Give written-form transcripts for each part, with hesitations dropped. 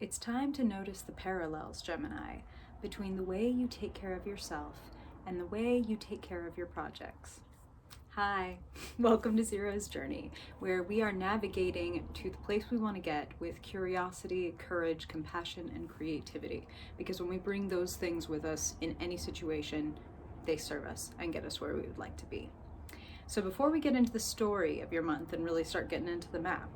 It's time to notice the parallels, Gemini, between the way you take care of yourself and the way you take care of your projects. Hi, welcome to Zero's Journey, where we are navigating to the place we want to get with curiosity, courage, compassion, and creativity. Because when we bring those things with us in any situation, they serve us and get us where we would like to be. So before we get into the story of your month and really start getting into the map,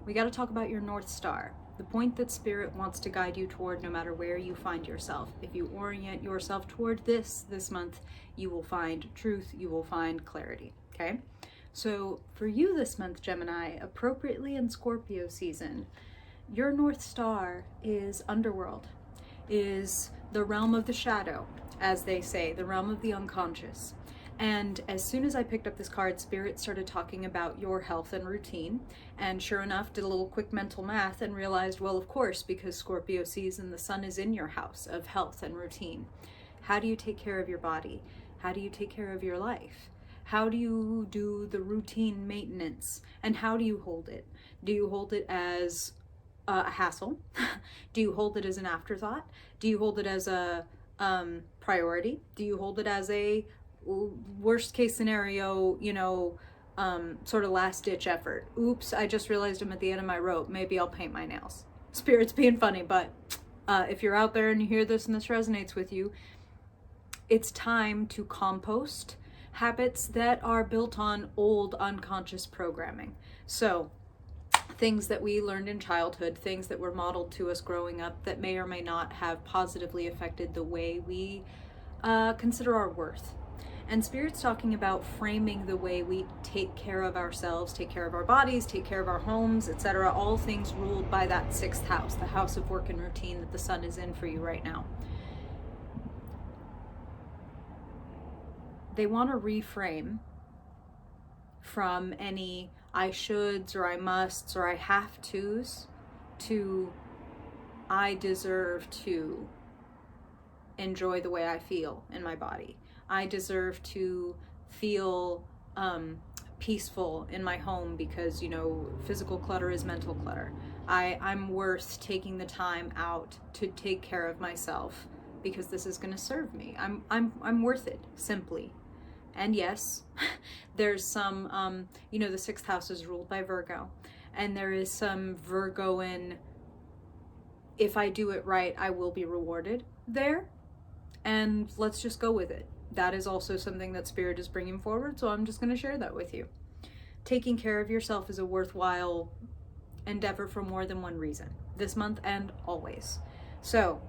we got to talk about your North Star, the point that Spirit wants to guide you toward no matter where you find yourself. If you orient yourself toward this month, you will find truth, you will find clarity, okay? So for you this month, Gemini, appropriately in Scorpio season, your North Star is Underworld, is the realm of the shadow, as they say, the realm of the unconscious. And as soon as I picked up this card, Spirit started talking about your health and routine. And sure enough, did a little quick mental math and realized, well, of course, because Scorpio season, the sun is in your house of health and routine. How do you take care of your body? How do you take care of your life? How do you do the routine maintenance? And how do you hold it? Do you hold it as a hassle? Do you hold it as an afterthought? Do you hold it as a priority? Do you hold it as a worst case scenario, sort of last ditch effort? Oops, I just realized I'm at the end of my rope. Maybe I'll paint my nails. Spirit's being funny, but if you're out there and you hear this and this resonates with you, it's time to compost habits that are built on old unconscious programming. So things that we learned in childhood, things that were modeled to us growing up that may or may not have positively affected the way we consider our worth. And Spirit's talking about framing the way we take care of ourselves, take care of our bodies, take care of our homes, etc. All things ruled by that sixth house, the house of work and routine that the sun is in for you right now. They want to reframe from any I shoulds or I musts or I have tos to I deserve to enjoy the way I feel in my body. I deserve to feel peaceful in my home because, physical clutter is mental clutter. I'm worth taking the time out to take care of myself because this is going to serve me. I'm worth it, simply. And yes, there's some, the sixth house is ruled by Virgo, and there is some Virgoan, if I do it right, I will be rewarded there. And let's just go with it. That is also something that Spirit is bringing forward, so I'm just going to share that with you. Taking care of yourself is a worthwhile endeavor for more than one reason, this month and always. So,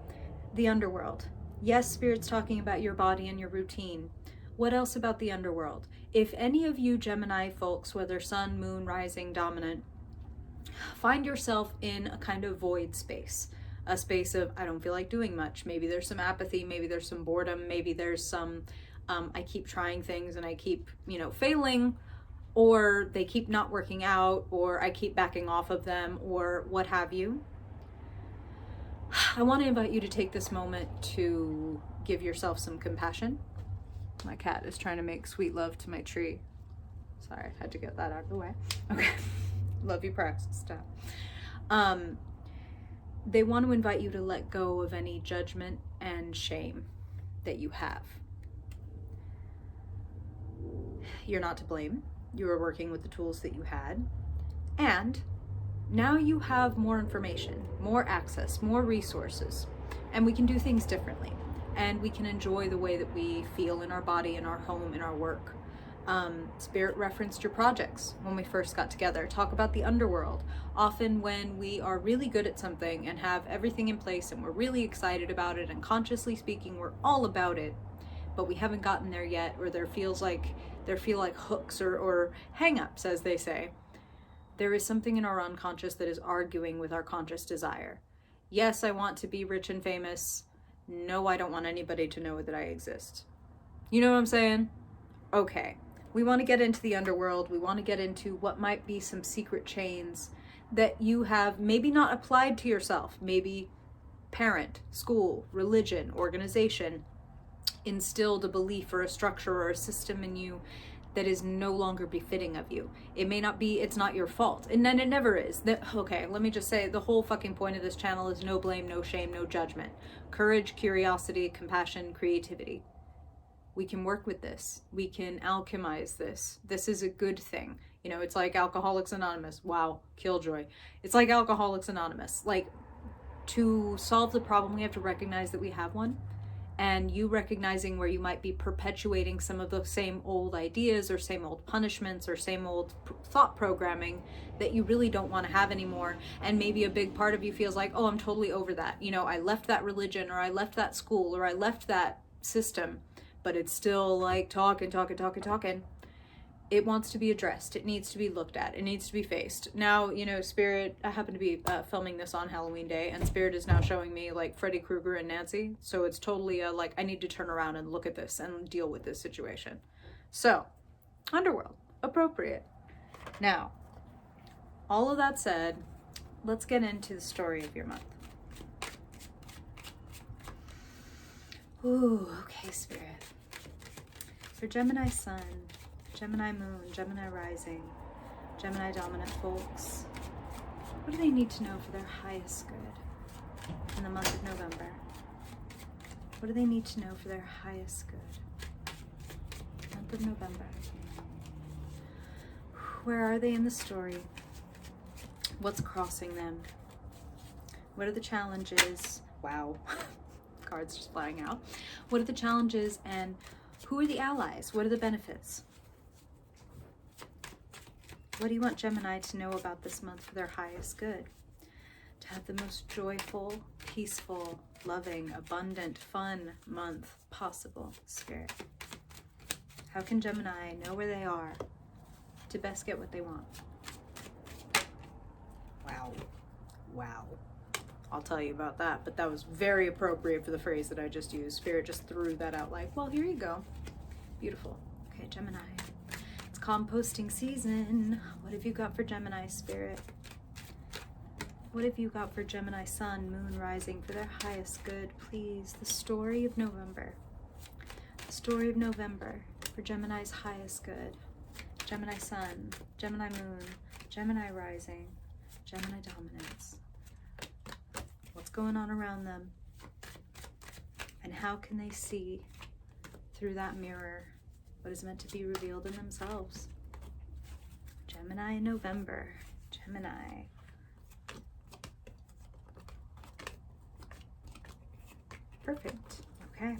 the underworld. Yes, Spirit's talking about your body and your routine. What else about the underworld? If any of you Gemini folks, whether sun, moon, rising, dominant, find yourself in a kind of void space, a space of, I don't feel like doing much. Maybe there's some apathy, maybe there's some boredom, maybe there's some, I keep trying things and I keep, failing, or they keep not working out, or I keep backing off of them, or what have you. I want to invite you to take this moment to give yourself some compassion. My cat is trying to make sweet love to my tree. Sorry, I had to get that out of the way. Okay. Love you, practice. Stop. They want to invite you to let go of any judgment and shame that you have. You're not to blame. You were working with the tools that you had. And now you have more information, more access, more resources, and we can do things differently. And we can enjoy the way that we feel in our body, in our home, in our work. Spirit referenced your projects when we first got together. Talk about the underworld. Often when we are really good at something and have everything in place and we're really excited about it and consciously speaking, we're all about it, but we haven't gotten there yet, or there feel like hooks or hang-ups, as they say. There is something in our unconscious that is arguing with our conscious desire. Yes, I want to be rich and famous. No, I don't want anybody to know that I exist. You know what I'm saying? Okay. We want to get into the underworld. We want to get into what might be some secret chains that you have maybe not applied to yourself. Maybe parent, school, religion, organization instilled a belief or a structure or a system in you that is no longer befitting of you. It may not be, it's not your fault. And then it never is. Okay, let me just say, the whole fucking point of this channel is no blame, no shame, no judgment. Courage, curiosity, compassion, creativity. We can work with this. We can alchemize this. This is a good thing. You know, it's like Alcoholics Anonymous. Wow, killjoy. It's like Alcoholics Anonymous. Like, to solve the problem, we have to recognize that we have one. And you recognizing where you might be perpetuating some of the same old ideas or same old punishments or same old thought programming that you really don't want to have anymore. And maybe a big part of you feels like, oh, I'm totally over that. You know, I left that religion, or I left that school, or I left that system, but it's still like talking. It wants to be addressed. It needs to be looked at. It needs to be faced. Now, you know, Spirit, I happen to be filming this on Halloween Day, and Spirit is now showing me like Freddy Krueger and Nancy. So it's totally like, I need to turn around and look at this and deal with this situation. So, Underworld, appropriate. Now, all of that said, let's get into the story of your month. Ooh, okay, Spirit. For Gemini Sun, Gemini Moon, Gemini Rising, Gemini Dominant folks, what do they need to know for their highest good in the month of November? What do they need to know for their highest good? Month of November. Where are they in the story? What's crossing them? What are the challenges? Wow, cards just flying out. What are the challenges, and who are the allies? What are the benefits? What do you want Gemini to know about this month for their highest good? To have the most joyful, peaceful, loving, abundant, fun month possible, Spirit. How can Gemini know where they are to best get what they want? Wow. Wow. I'll tell you about that, but that was very appropriate for the phrase that I just used. Spirit just threw that out like, well, here you go. Beautiful. Okay, Gemini. It's composting season. What have you got for Gemini, Spirit? What have you got for Gemini Sun, Moon, Rising for their highest good, please? The story of November. The story of November for Gemini's highest good. Gemini Sun, Gemini Moon, Gemini Rising, Gemini Dominance. What's going on around them? And how can they see through that mirror what is meant to be revealed in themselves? Gemini in November. Gemini. Perfect. Okay.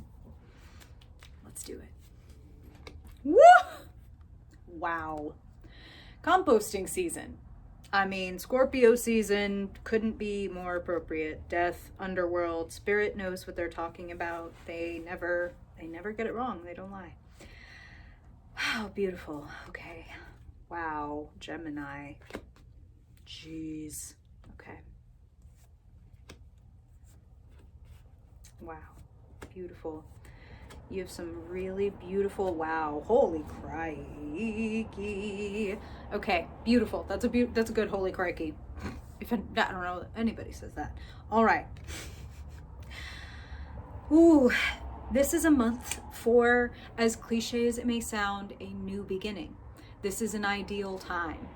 Let's do it. Woo! Wow. Composting season. I mean, Scorpio season couldn't be more appropriate. Death, underworld, Spirit knows what they're talking about. They never get it wrong. They don't lie. Wow, beautiful. Okay. Wow, Gemini. Jeez. Okay. Wow. Beautiful. You have some really beautiful, wow, holy crikey. Okay, beautiful. That's a good holy crikey. If I don't know if anybody says that. All right. Ooh, this is a month for, as cliche as it may sound, a new beginning. This is an ideal time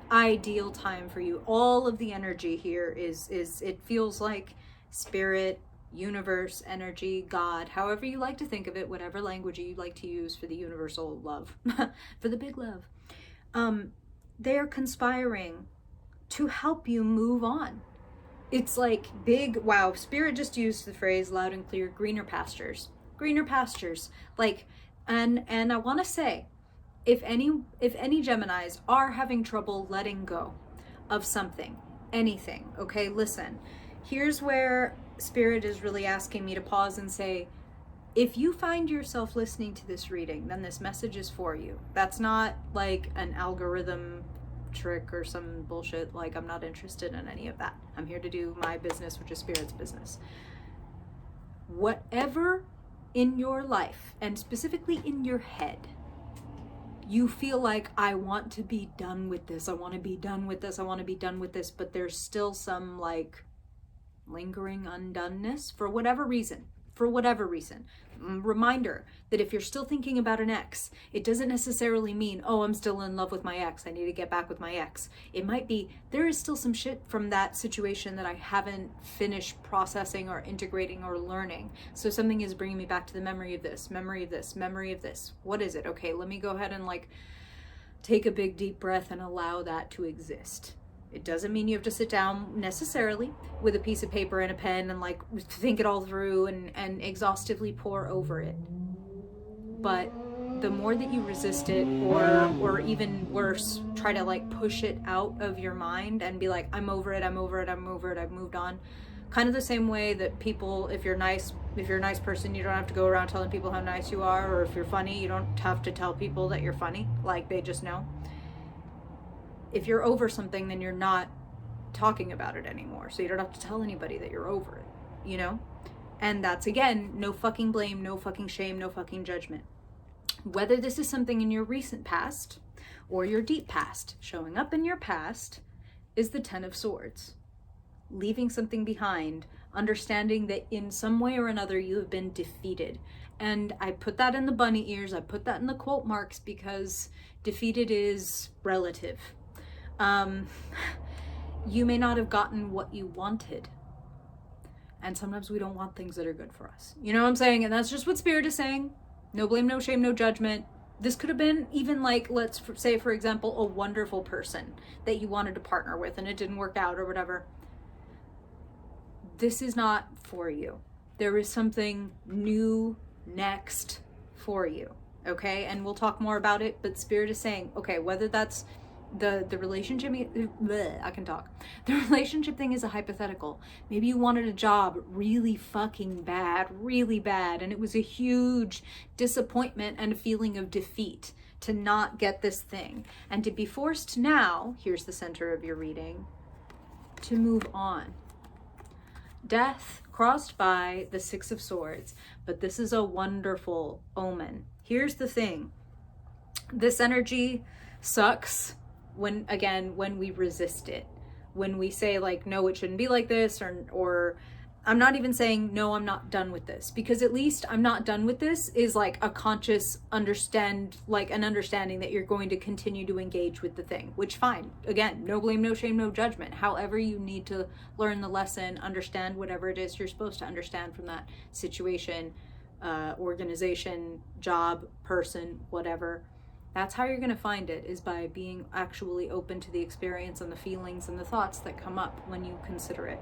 for you. All of the energy here is it feels like Spirit, universe, energy, God, however you like to think of it, whatever language you like to use for the universal love, for the big love. They are conspiring to help you move on. It's like big, wow, Spirit just used the phrase loud and clear, greener pastures. Greener pastures. Like, and I want to say, if any Geminis are having trouble letting go of something, anything, okay, listen, here's where Spirit is really asking me to pause and say, if you find yourself listening to this reading, then this message is for you. That's not like an algorithm trick or some bullshit. Like, I'm not interested in any of that. I'm here to do my business, which is Spirit's business. Whatever in your life, and specifically in your head, you feel like, I want to be done with this. I want to be done with this. I want to be done with this. But there's still some like lingering undoneness for whatever reason. for whatever reason. Reminder that if you're still thinking about an ex, it doesn't necessarily mean, oh, I'm still in love with my ex, I need to get back with my ex. It might be, there is still some shit from that situation that I haven't finished processing or integrating or learning. So something is bringing me back to the memory of this, memory of this, memory of this. What is it? Okay, let me go ahead and like take a big deep breath and allow that to exist. It doesn't mean you have to sit down necessarily with a piece of paper and a pen and like think it all through and exhaustively pour over it. But the more that you resist it, or even worse, try to like push it out of your mind and be like, I'm over it, I'm over it, I'm over it, I've moved on. Kind of the same way that people, if you're a nice person, you don't have to go around telling people how nice you are, or if you're funny, you don't have to tell people that you're funny, like they just know. If you're over something, then you're not talking about it anymore. So you don't have to tell anybody that you're over it, you know? And that's, again, no fucking blame, no fucking shame, no fucking judgment. Whether this is something in your recent past or your deep past, showing up in your past is the 10 of Swords. Leaving something behind, understanding that in some way or another you have been defeated. And I put that in the bunny ears, I put that in the quote marks because defeated is relative. You may not have gotten what you wanted. And sometimes we don't want things that are good for us. You know what I'm saying? And that's just what Spirit is saying. No blame, no shame, no judgment. This could have been even like, let's say, for example, a wonderful person that you wanted to partner with and it didn't work out or whatever. This is not for you. There is something new next for you. Okay? And we'll talk more about it, but Spirit is saying, okay, whether that's the relationship, I can talk. The relationship thing is a hypothetical. Maybe you wanted a job really fucking bad, really bad, and it was a huge disappointment and a feeling of defeat to not get this thing. And to be forced now, here's the center of your reading, to move on. Death crossed by the 6 of Swords, but this is a wonderful omen. Here's the thing. This energy sucks when we resist it, when we say like, no, it shouldn't be like this, or I'm not even saying, no, I'm not done with this, because at least I'm not done with this is like a conscious understanding that you're going to continue to engage with the thing, which fine. Again, no blame, no shame, no judgment. However you need to learn the lesson, understand whatever it is you're supposed to understand from that situation, organization, job, person, whatever. That's how you're going to find it, is by being actually open to the experience and the feelings and the thoughts that come up when you consider it.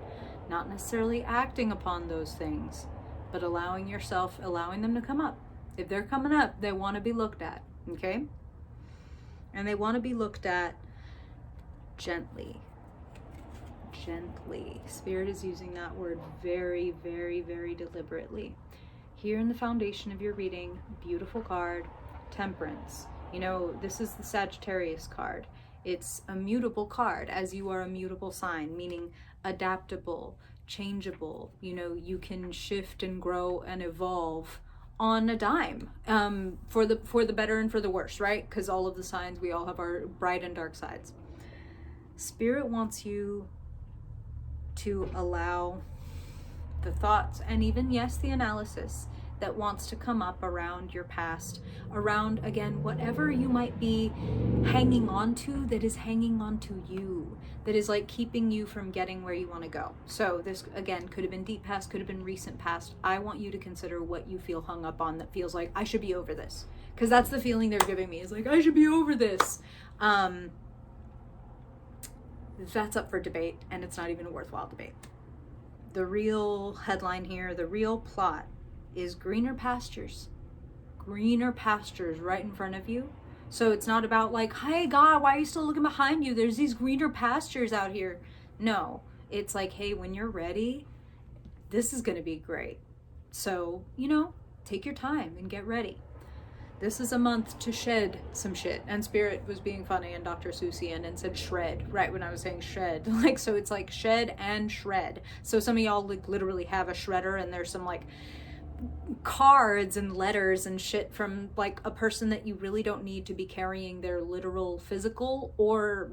Not necessarily acting upon those things, but allowing them to come up. If they're coming up, they want to be looked at, okay? And they want to be looked at gently. Gently. Spirit is using that word very, very, very deliberately. Here in the foundation of your reading, beautiful card, Temperance. You know, this is the Sagittarius card. It's a mutable card, as you are a mutable sign, meaning adaptable, changeable. You know, you can shift and grow and evolve on a dime, for the better and for the worse, right? Because all of the signs, we all have our bright and dark sides. Spirit wants you to allow the thoughts and even, yes, the analysis that wants to come up around your past, around, again, whatever you might be hanging on to that is hanging on to you, that is like keeping you from getting where you want to go. So this, again, could have been deep past, could have been recent past. I want you to consider what you feel hung up on that feels like, I should be over this. Because that's the feeling they're giving me, is like, I should be over this. That's up for debate, and it's not even a worthwhile debate. The real headline here, the real plot, is greener pastures right in front of you. So it's not about like, hey God, why are you still looking behind you? There's these greener pastures out here. No, it's like, hey, when you're ready, this is going to be great. So, you know, take your time and get ready. This is a month to shed some shit. And Spirit was being funny and Dr. Seussian and said shred right when I was saying shed. Like, so it's like shed and shred. So some of y'all like literally have a shredder, and there's some like cards and letters and shit from like a person that you really don't need to be carrying their literal physical or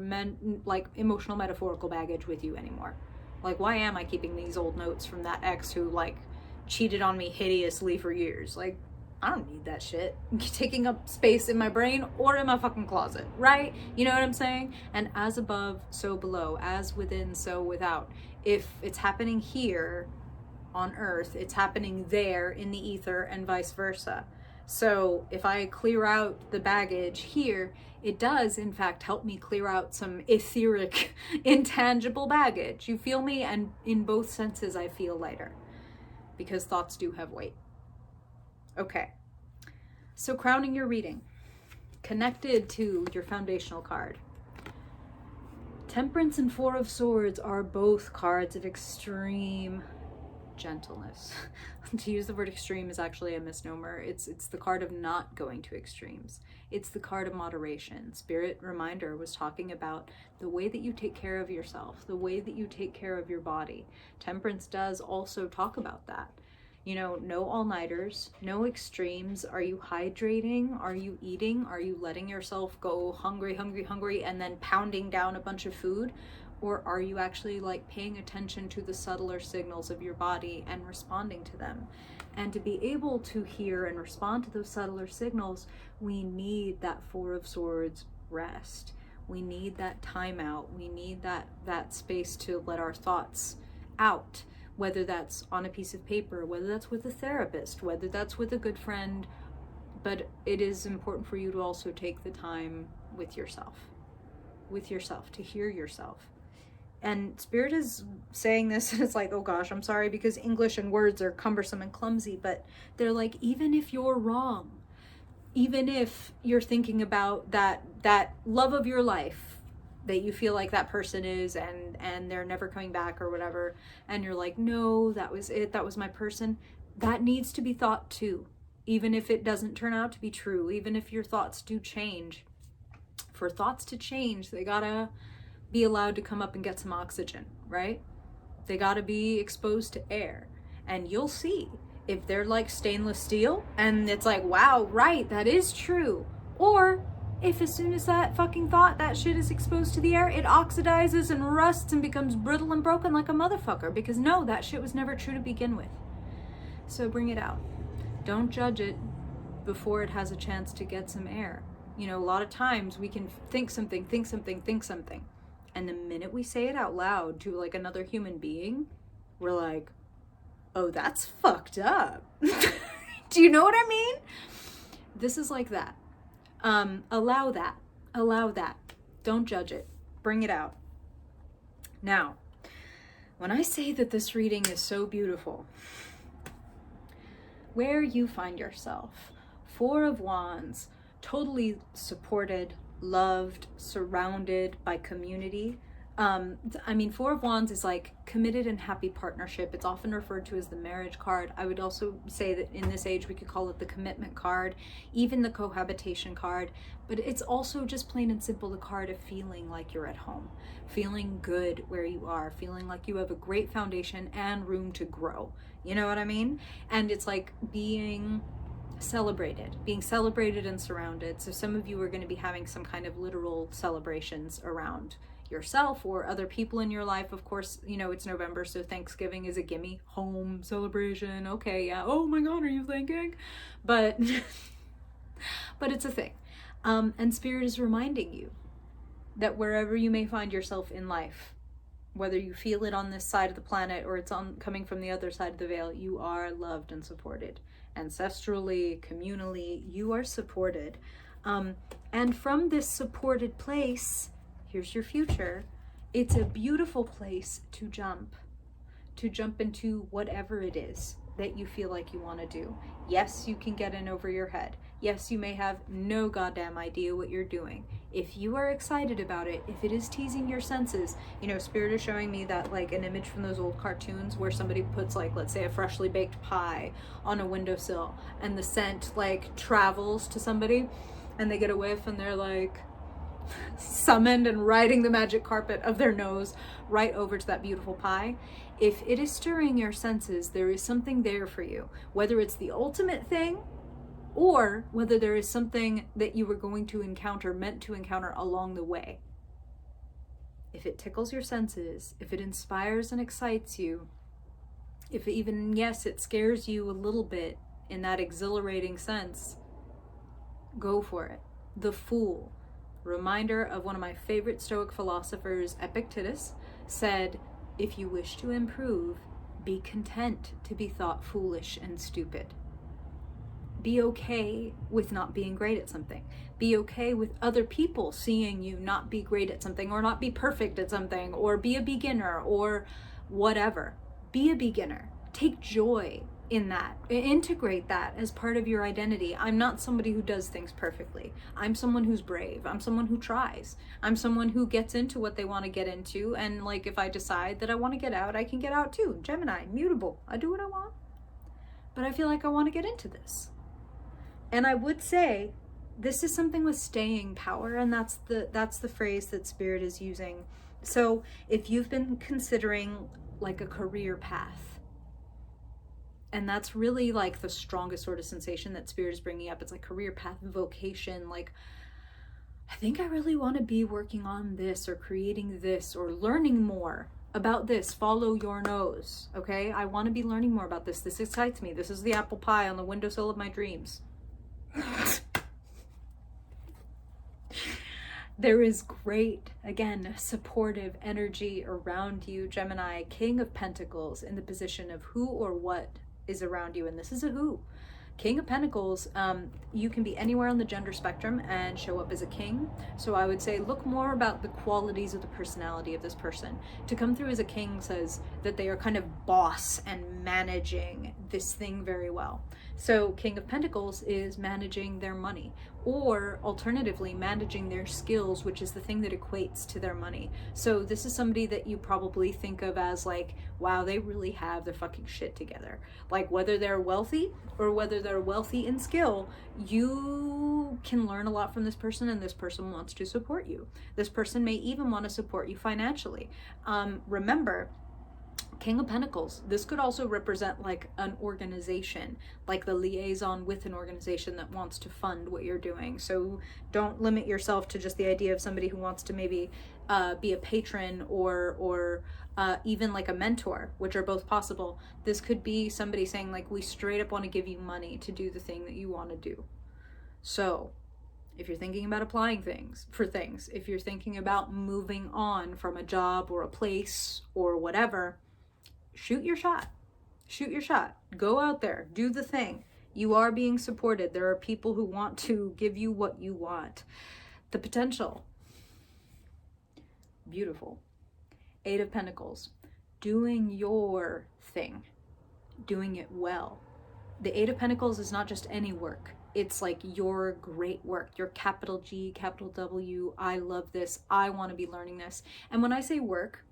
like emotional metaphorical baggage with you anymore. Like, why am I keeping these old notes from that ex who like cheated on me hideously for years. Like, I don't need that shit taking up space in my brain or in my fucking closet, right? You know what I'm saying? And as above, so below, as within, so without. If it's happening here on earth, it's happening there in the ether, and vice versa. So if I clear out the baggage here, it does in fact help me clear out some etheric, intangible baggage. You feel me? And in both senses, I feel lighter, because thoughts do have weight. Okay, so crowning your reading, connected to your foundational card. Temperance and Four of Swords are both cards of extreme gentleness. To use the word extreme is actually a misnomer. It's the card of not going to extremes. It's the card of moderation. Spirit Reminder was talking about the way that you take care of yourself, the way that you take care of your body. Temperance does also talk about that. You know, no all-nighters, no extremes. Are you hydrating? Are you eating? Are you letting yourself go hungry, and then pounding down a bunch of food? Or are you actually like paying attention to the subtler signals of your body and responding to them? And to be able to hear and respond to those subtler signals, we need that Four of Swords rest. We need that time out. We need that space to let our thoughts out. Whether that's on a piece of paper, whether that's with a therapist, whether that's with a good friend, but it is important for you to also take the time with yourself, to hear yourself. And Spirit is saying this, and it's like, oh gosh, I'm sorry, because English and words are cumbersome and clumsy, but they're like, even if you're wrong, even if you're thinking about that love of your life, that you feel like that person is and they're never coming back or whatever, and you're like, no, that was it, that was my person, that needs to be thought too, even if it doesn't turn out to be true, even if your thoughts do change. For thoughts to change, they gotta be allowed to come up and get some oxygen, right? They gotta be exposed to air. And you'll see if they're like stainless steel and it's like, wow, right, that is true. Or if as soon as that fucking thought, that shit is exposed to the air, it oxidizes and rusts and becomes brittle and broken like a motherfucker, because no, that shit was never true to begin with. So bring it out. Don't judge it before it has a chance to get some air. You know, a lot of times we can think something. And the minute we say it out loud to like another human being, we're like, oh, that's fucked up. Do you know what I mean? This is like that. Allow that. Don't judge it. Bring it out. Now, when I say that this reading is so beautiful, where you find yourself, Four of Wands, totally supported, loved, surrounded by community. Four of Wands is like committed and happy partnership. It's often referred to as the marriage card. I would also say that in this age we could call it the commitment card, even the cohabitation card, but it's also just plain and simple the card of feeling like you're at home, feeling good where you are, feeling like you have a great foundation and room to grow. You know what I mean? And it's like being celebrated and surrounded. So some of you are going to be having some kind of literal celebrations around yourself or other people in your life. Of course, you know, it's November, so Thanksgiving is a gimme. Home celebration. Okay, yeah. Oh my God, are you thinking? But it's a thing. And Spirit is reminding you that wherever you may find yourself in life, whether you feel it on this side of the planet or it's coming from the other side of the veil, you are loved and supported. Ancestrally, communally, you are supported. And from this supported place, here's your future. It's a beautiful place to jump into whatever it is that you feel like you want to do. Yes, you can get in over your head. Yes, you may have no goddamn idea what you're doing. If you are excited about it, if it is teasing your senses, you know, Spirit is showing me that like an image from those old cartoons where somebody puts like, let's say a freshly baked pie on a windowsill and the scent like travels to somebody and they get a whiff and they're like summoned and riding the magic carpet of their nose right over to that beautiful pie. If it is stirring your senses, there is something there for you, whether it's the ultimate thing or whether there is something that you were going to encounter, meant to encounter along the way. If it tickles your senses, if it inspires and excites you, If even, yes, it scares you a little bit in that exhilarating sense, go for it. The Fool, reminder of one of my favorite Stoic philosophers, Epictetus, said, if you wish to improve, be content to be thought foolish and stupid. Be okay with not being great at something. Be okay with other people seeing you not be great at something, or not be perfect at something, or be a beginner, or whatever. Be a beginner. Take joy in that. Integrate that as part of your identity. I'm not somebody who does things perfectly. I'm someone who's brave. I'm someone who tries. I'm someone who gets into what they want to get into, and like if I decide that I want to get out, I can get out too. Gemini, mutable. I do what I want. But I feel like I want to get into this. And I would say this is something with staying power, and that's the phrase that Spirit is using. So if you've been considering like a career path, and that's really like the strongest sort of sensation that Spirit is bringing up, it's like career path, vocation, like I think I really want to be working on this or creating this or learning more about this. Follow your nose, okay? I want to be learning more about this. This excites me. This is the apple pie on the windowsill of my dreams. There is great, again, supportive energy around you, Gemini, King of Pentacles, in the position of who or what is around you. And this is a who. King of Pentacles, you can be anywhere on the gender spectrum and show up as a king. So I would say look more about the qualities of the personality of this person. To come through as a king says that they are kind of boss and managing this thing very well. So King of Pentacles is managing their money, or alternatively managing their skills, which is the thing that equates to their money. So this is somebody that you probably think of as like, wow, they really have their fucking shit together. Like whether they're wealthy or whether they're wealthy in skill, you can learn a lot from this person, and this person wants to support you. This person may even want to support you financially. Remember, King of Pentacles, this could also represent like an organization, like the liaison with an organization that wants to fund what you're doing. So don't limit yourself to just the idea of somebody who wants to maybe be a patron or even like a mentor, which are both possible. This could be somebody saying like, we straight up want to give you money to do the thing that you want to do. So if you're thinking about applying things, if you're thinking about moving on from a job or a place or whatever, shoot your shot. Shoot your shot. Go out there. Do the thing. You are being supported. There are people who want to give you what you want. The potential. Beautiful. Eight of Pentacles. Doing your thing. Doing it well. The Eight of Pentacles is not just any work. It's like your great work, your capital G, capital W. I love this. I want to be learning this. And when I say work,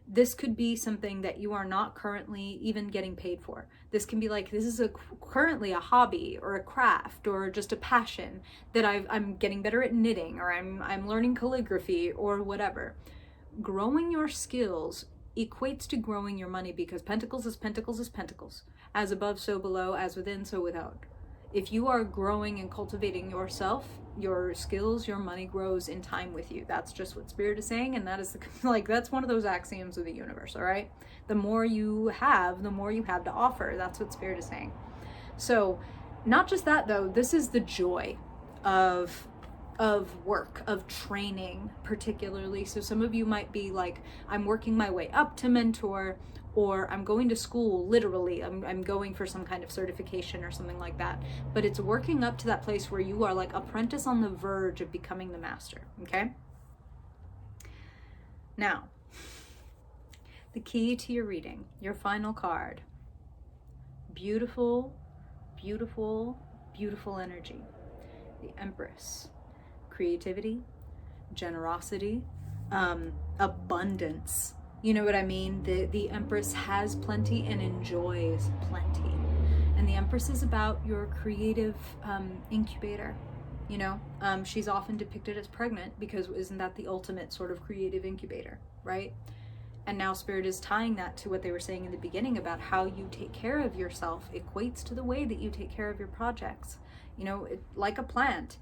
this could be something that you are not currently even getting paid for. This can be like, this is currently a hobby or a craft or just a passion that I'm getting better at knitting, or I'm learning calligraphy or whatever. Growing your skills equates to growing your money, because Pentacles is Pentacles is Pentacles. As above, so below, as within, so without. If you are growing and cultivating yourself, your skills, your money grows in time with you. That's just what Spirit is saying, and that is that's one of those axioms of the universe, all right? The more you have, the more you have to offer. That's what Spirit is saying. So, not just that though, this is the joy of work, of training particularly. So some of you might be like, I'm working my way up to mentor, or I'm going to school, literally, I'm going for some kind of certification or something like that. But it's working up to that place where you are like apprentice on the verge of becoming the master, okay? Now, the key to your reading, your final card. Beautiful, beautiful, beautiful energy. The Empress. Creativity, generosity, abundance. You know what I mean? The Empress has plenty and enjoys plenty. And the Empress is about your creative incubator. You know, she's often depicted as pregnant, because isn't that the ultimate sort of creative incubator, right? And now Spirit is tying that to what they were saying in the beginning about how you take care of yourself equates to the way that you take care of your projects. You know, like a plant,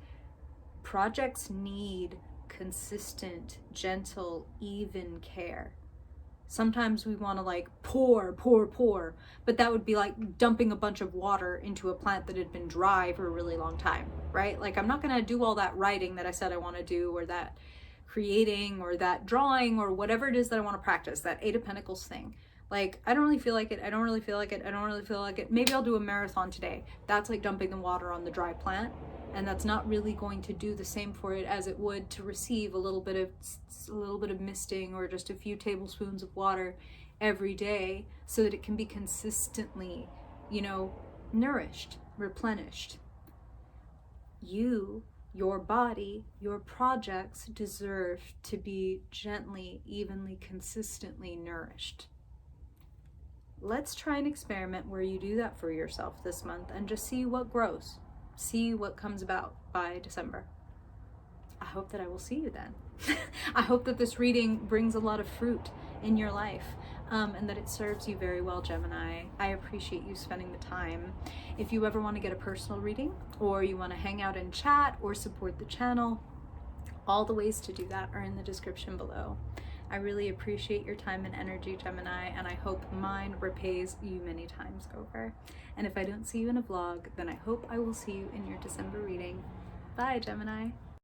projects need consistent, gentle, even care. Sometimes we want to like pour, but that would be like dumping a bunch of water into a plant that had been dry for a really long time, right? Like I'm not going to do all that writing that I said I want to do, or that creating, or that drawing, or whatever it is that I want to practice, that Eight of Pentacles thing. Like, I don't really feel like it. I don't really feel like it. I don't really feel like it. Maybe I'll do a marathon today. That's like dumping the water on the dry plant. And that's not really going to do the same for it as it would to receive a little bit of misting, or just a few tablespoons of water every day, so that it can be consistently, you know, nourished, replenished. You, your body, your projects deserve to be gently, evenly, consistently nourished. Let's try an experiment where you do that for yourself this month and just see what grows. See what comes about by December. I hope that I will see you then. I hope that this reading brings a lot of fruit in your life, and that it serves you very well, Gemini. I appreciate you spending the time. If you ever want to get a personal reading, or you want to hang out and chat, or support the channel, all the ways to do that are in the description below. I really appreciate your time and energy, Gemini, and I hope mine repays you many times over. And if I don't see you in a vlog, then I hope I will see you in your December reading. Bye, Gemini.